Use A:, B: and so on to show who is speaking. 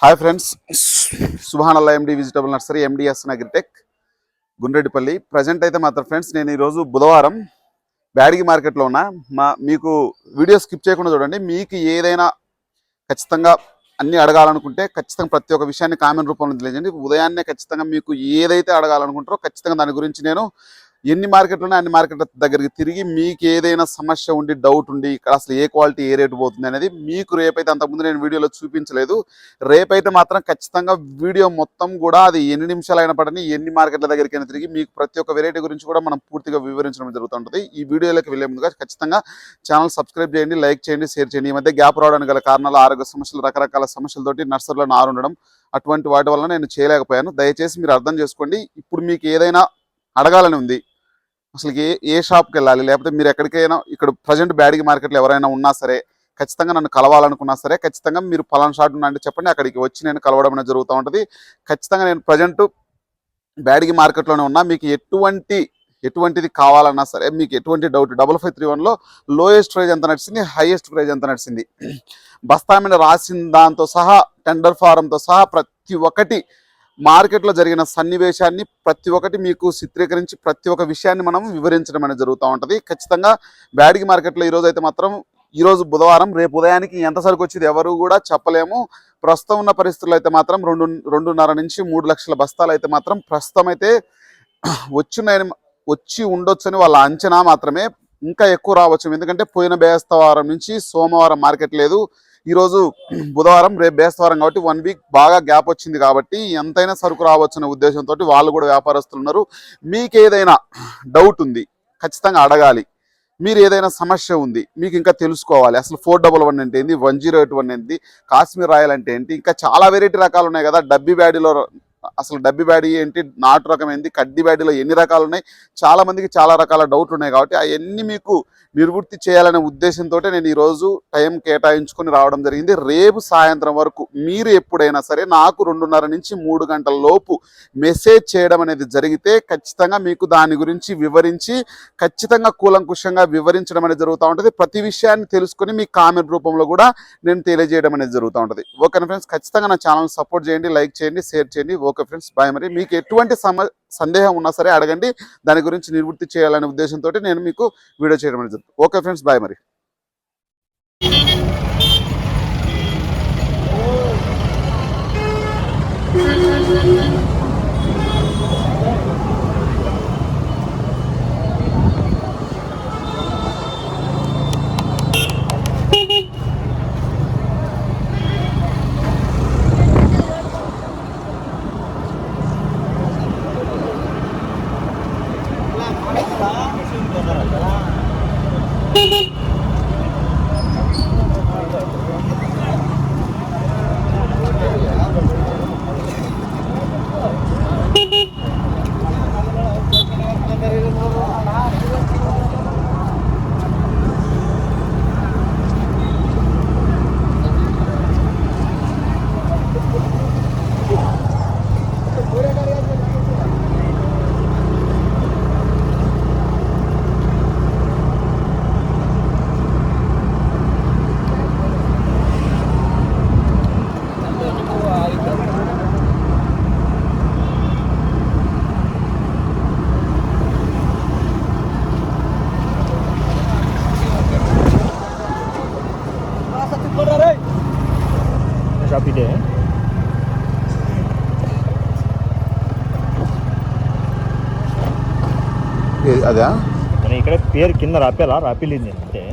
A: Hi friends, Subhanallah MD vegetable nursery MDS agritech Gundreddipalli. Present అయితే మాత్రం friends నేను ఈరోజు బుధవారం బ్యాడిగి మార్కెట్లో ఉన్నా. మీకు వీడియో స్కిప్ చేయకుండా చూడండి. మీకు ఏదైనా ఖచ్చితంగా అన్ని అడగాలనుకుంటే ఖచ్చితంగా ప్రతి ఒక్క విషయాన్ని కామెంట్ రూపంలో తెలియజేయండి. ఉదయాన్నే ఖచ్చితంగా మీకు ఏదైతే అడగాలనుకుంటారో ఖచ్చితంగా దాని గురించి నేను ఎన్ని మార్కెట్లు ఉన్నాయి అన్ని మార్కెట్ల దగ్గరికి తిరిగి మీకు ఏదైనా సమస్య ఉండి డౌట్ ఉండి ఇక్కడ అసలు ఏ క్వాలిటీ ఏ రేటు పోతుంది అనేది మీకు రేపైతే అంతకుముందు నేను వీడియోలో చూపించలేదు. రేపైతే మాత్రం ఖచ్చితంగా వీడియో మొత్తం కూడా అది ఎన్ని నిమిషాలు అయినా పడని ఎన్ని మార్కెట్ల దగ్గరికి అయినా తిరిగి మీకు ప్రతి ఒక్క వెరైటీ గురించి కూడా మనం పూర్తిగా వివరించడం జరుగుతుంటుంది. ఈ వీడియోలోకి వెళ్ళే ముందుగా ఖచ్చితంగా ఛానల్ సబ్స్క్రైబ్ చేయండి, లైక్ చేయండి, షేర్ చేయండి. ఈ మధ్య గ్యాప్ రావడానికి గల కారణాలు ఆరోగ్య సమస్యలు, రకరకాల సమస్యలతోటి నర్సరీలో నారు ఉండడం, అటువంటి వాటి వల్ల నేను చేయలేకపోయాను. దయచేసి మీరు అర్థం చేసుకోండి. ఇప్పుడు మీకు ఏదైనా అడగాలని ఉంది, అసలు ఏ షాప్కి వెళ్ళాలి, లేకపోతే మీరు ఎక్కడికైనా ఇక్కడ ప్రజెంట్ బ్యాడిగి మార్కెట్లో ఎవరైనా ఉన్నా సరే ఖచ్చితంగా నన్ను కలవాలనుకున్నా సరే ఖచ్చితంగా మీరు పలానా షాట్ ఉన్నా అంటే చెప్పండి, అక్కడికి వచ్చి నేను కలవడం అనేది జరుగుతూ ఉంటుంది. ఖచ్చితంగా నేను ప్రజెంట్ బ్యాడిగి మార్కెట్లోనే ఉన్నా. మీకు ఎటువంటిది కావాలన్నా సరే, మీకు ఎటువంటి డౌట్ 5531లో లోయెస్ట్ ప్రైజ్ ఎంత నడిచింది, హైయెస్ట్ ప్రైజ్ ఎంత నడిచింది, బస్తా మీద రాసిన దాంతో సహా టెండర్ ఫారంతో సహా ప్రతి ఒక్కటి మార్కెట్లో జరిగిన సన్నివేశాన్ని ప్రతి ఒక్కటి మీకు చిత్రీకరించి ప్రతి ఒక్క విషయాన్ని మనం వివరించడం అనేది జరుగుతూ ఉంటుంది. ఖచ్చితంగా బ్యాడిగి మార్కెట్లో ఈరోజు బుధవారం, రేపు ఉదయానికి ఎంత సరుకు వచ్చింది ఎవరు కూడా చెప్పలేము. ప్రస్తుతం ఉన్న పరిస్థితుల్లో అయితే మాత్రం 2.5 నుంచి 3 లక్షల బస్తాలు అయితే మాత్రం ప్రస్తుతం అయితే వచ్చి ఉండొచ్చని వాళ్ళ అంచనా మాత్రమే. ఇంకా ఎక్కువ రావచ్చు, ఎందుకంటే పోయిన బేస్తవారం నుంచి సోమవారం మార్కెట్ లేదు. ఈరోజు బుధవారం, రేపు బేస్తవారం కాబట్టి 1 వీక్ బాగా గ్యాప్ వచ్చింది కాబట్టి ఎంతైనా సరుకు రావచ్చు అనే ఉద్దేశంతో వాళ్ళు కూడా వ్యాపారస్తులు ఉన్నారు. మీకు ఏదైనా డౌట్ ఉంది ఖచ్చితంగా అడగాలి, మీరు ఏదైనా సమస్య ఉంది మీకు ఇంకా తెలుసుకోవాలి, అసలు 411 అంటే ఏంటి, 1081 ఏంటి, కాశ్మీర్ రాయల్ అంటే ఏంటి, ఇంకా చాలా వెరైటీ రకాలు ఉన్నాయి కదా. డబ్బీ బ్యాడీలో అసలు డబ్బి బ్యాడీ ఏంటి, నాటు రకం ఏంటి, కడ్డీ బ్యాడీలో ఎన్ని రకాలు ఉన్నాయి, చాలా మందికి చాలా రకాల డౌట్లు ఉన్నాయి కాబట్టి అవన్నీ మీకు నిర్వృత్తి చేయాలనే ఉద్దేశంతో నేను ఈరోజు టైం కేటాయించుకొని రావడం జరిగింది. రేపు సాయంత్రం వరకు మీరు ఎప్పుడైనా సరే నాకు 2:30 నుంచి 3 గంటల లోపు మెసేజ్ చేయడం అనేది జరిగితే ఖచ్చితంగా మీకు దాని గురించి వివరించి ఖచ్చితంగా కూలంకుషంగా వివరించడం అనేది జరుగుతూ ఉంటుంది. ప్రతి విషయాన్ని తెలుసుకొని మీ కామెంట్ రూపంలో కూడా నేను తెలియజేయడం అనేది జరుగుతూ ఉంటుంది. ఓకే ఫ్రెండ్స్, ఖచ్చితంగా నా ఛానల్ సపోర్ట్ చేయండి, లైక్ చేయండి, షేర్ చేయండి. Okay friends, bye. మరి మీకు ఎటువంటి సందేహం ఉన్నా సరే అడగండి, దాని గురించి నివృత్తి చేయాలనే ఉద్దేశంతో నేను మీకు వీడియో చేయడం అనేది జరుగుతుంది. Okay friends, bye. మరి
B: షాప్ ఇదే.
A: అదా
B: ఇక్కడ పేరు కింద రాపిలింది అంటే